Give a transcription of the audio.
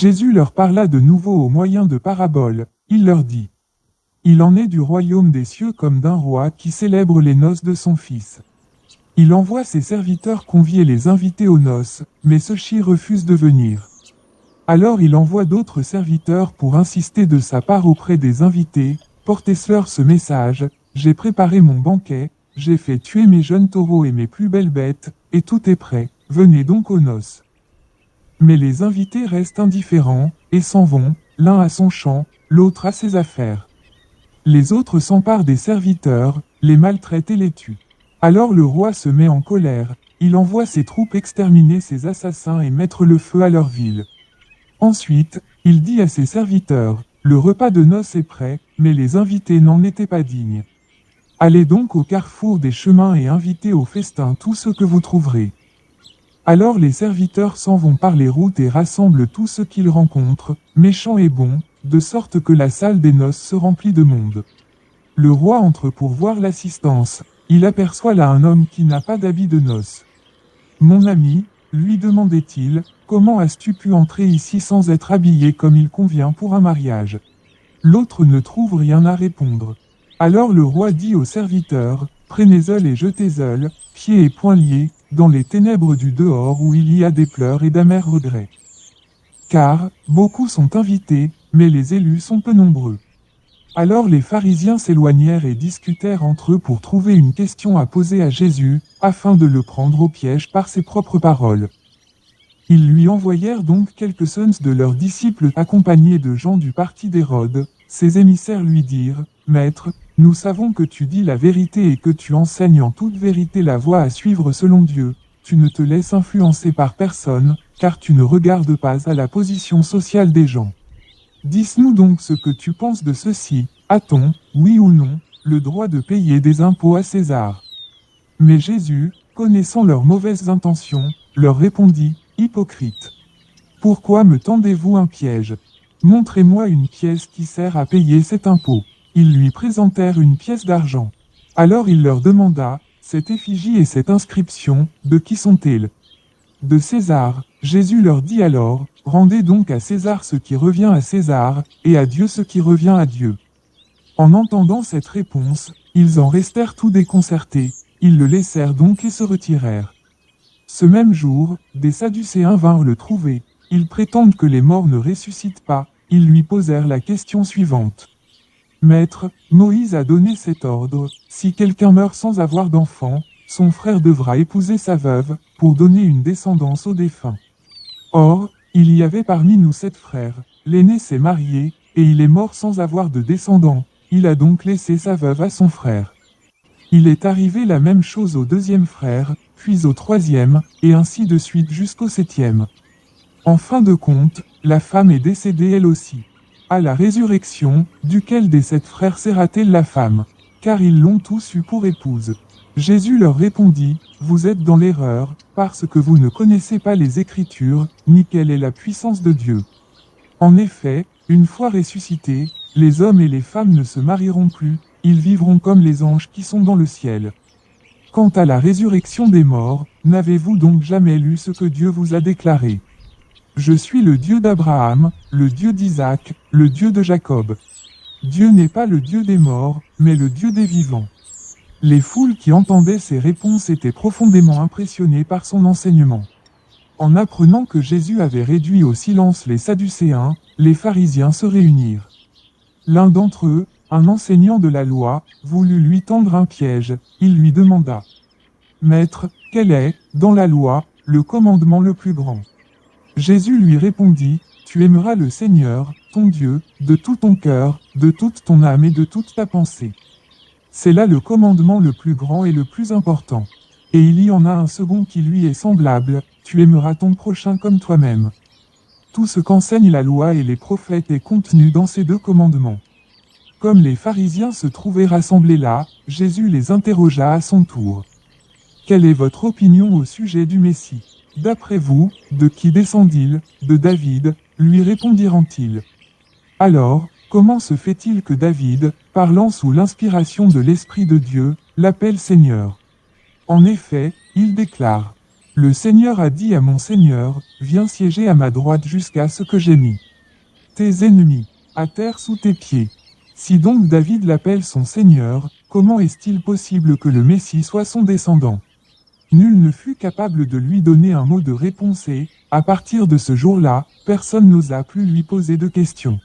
Jésus leur parla de nouveau au moyen de paraboles, il leur dit. Il en est du royaume des cieux comme d'un roi qui célèbre les noces de son fils. Il envoie ses serviteurs convier les invités aux noces, mais ceux-ci refusent de venir. Alors il envoie d'autres serviteurs pour insister de sa part auprès des invités, portez-leur ce message, j'ai préparé mon banquet, j'ai fait tuer mes jeunes taureaux et mes plus belles bêtes, et tout est prêt, venez donc aux noces. Mais les invités restent indifférents, et s'en vont, l'un à son champ, l'autre à ses affaires. Les autres s'emparent des serviteurs, les maltraitent et les tuent. Alors le roi se met en colère, il envoie ses troupes exterminer ses assassins et mettre le feu à leur ville. Ensuite, il dit à ses serviteurs, le repas de noces est prêt, mais les invités n'en étaient pas dignes. Allez donc au carrefour des chemins et invitez au festin tous ceux que vous trouverez. Alors les serviteurs s'en vont par les routes et rassemblent tous ceux qu'ils rencontrent, méchants et bons, de sorte que la salle des noces se remplit de monde. Le roi entre pour voir l'assistance, il aperçoit là un homme qui n'a pas d'habit de noces. Mon ami, lui demandait-il, comment as-tu pu entrer ici sans être habillé comme il convient pour un mariage? L'autre ne trouve rien à répondre. Alors le roi dit aux serviteurs, prenez-le et jetez-le, pieds et poings liés, dans les ténèbres du dehors où il y a des pleurs et d'amers regrets. Car, beaucoup sont invités, mais les élus sont peu nombreux. Alors les pharisiens s'éloignèrent et discutèrent entre eux pour trouver une question à poser à Jésus, afin de le prendre au piège par ses propres paroles. Ils lui envoyèrent donc quelques-uns de leurs disciples accompagnés de gens du parti d'Hérode. Ses émissaires lui dirent, « Maître, nous savons que tu dis la vérité et que tu enseignes en toute vérité la voie à suivre selon Dieu. Tu ne te laisses influencer par personne, car tu ne regardes pas à la position sociale des gens. Dis-nous donc ce que tu penses de ceci, a-t-on, oui ou non, le droit de payer des impôts à César ?» Mais Jésus, connaissant leurs mauvaises intentions, leur répondit, « Hypocrite. Pourquoi me tendez-vous un piège? Montrez-moi une pièce qui sert à payer cet impôt. » Ils lui présentèrent une pièce d'argent. Alors il leur demanda, « Cette effigie et cette inscription, de qui sont-elles? » De César. Jésus leur dit alors, « Rendez donc à César ce qui revient à César, et à Dieu ce qui revient à Dieu. » En entendant cette réponse, ils en restèrent tout déconcertés, ils le laissèrent donc et se retirèrent. Ce même jour, des Sadducéens vinrent le trouver, ils prétendent que les morts ne ressuscitent pas, ils lui posèrent la question suivante. Maître, Moïse a donné cet ordre, si quelqu'un meurt sans avoir d'enfant, son frère devra épouser sa veuve, pour donner une descendance au défunt. Or, il y avait parmi nous 7 frères, l'aîné s'est marié, et il est mort sans avoir de descendants, il a donc laissé sa veuve à son frère. Il est arrivé la même chose au 2e frère, puis au 3e, et ainsi de suite jusqu'au 7e. En fin de compte, la femme est décédée elle aussi. À la résurrection, duquel des 7 frères sera-t-elle la femme? Car ils l'ont tous eu pour épouse. Jésus leur répondit, vous êtes dans l'erreur, parce que vous ne connaissez pas les Écritures, ni quelle est la puissance de Dieu. En effet, une fois ressuscités, les hommes et les femmes ne se marieront plus, ils vivront comme les anges qui sont dans le ciel. Quant à la résurrection des morts, n'avez-vous donc jamais lu ce que Dieu vous a déclaré? Je suis le Dieu d'Abraham, le Dieu d'Isaac, le Dieu de Jacob. Dieu n'est pas le Dieu des morts, mais le Dieu des vivants. Les foules qui entendaient ces réponses étaient profondément impressionnées par son enseignement. En apprenant que Jésus avait réduit au silence les Sadducéens, les pharisiens se réunirent. L'un d'entre eux, un enseignant de la loi, voulut lui tendre un piège, il lui demanda. « Maître, quel est, dans la loi, le commandement le plus grand ?» Jésus lui répondit, « Tu aimeras le Seigneur, ton Dieu, de tout ton cœur, de toute ton âme et de toute ta pensée. C'est là le commandement le plus grand et le plus important. Et il y en a un second qui lui est semblable, tu aimeras ton prochain comme toi-même. » Tout ce qu'enseignent la loi et les prophètes est contenu dans ces 2 commandements. Comme les pharisiens se trouvaient rassemblés là, Jésus les interrogea à son tour. « Quelle est votre opinion au sujet du Messie? D'après vous, de qui descend-il? De David, lui répondirent-ils. Alors, comment se fait-il que David, parlant sous l'inspiration de l'Esprit de Dieu, l'appelle Seigneur? En effet, il déclare. Le Seigneur a dit à mon Seigneur, viens siéger à ma droite jusqu'à ce que j'ai mis tes ennemis à terre sous tes pieds. Si donc David l'appelle son Seigneur, comment est-il possible que le Messie soit son descendant? Nul ne fut capable de lui donner un mot de réponse et, à partir de ce jour-là, personne n'osa plus lui poser de questions.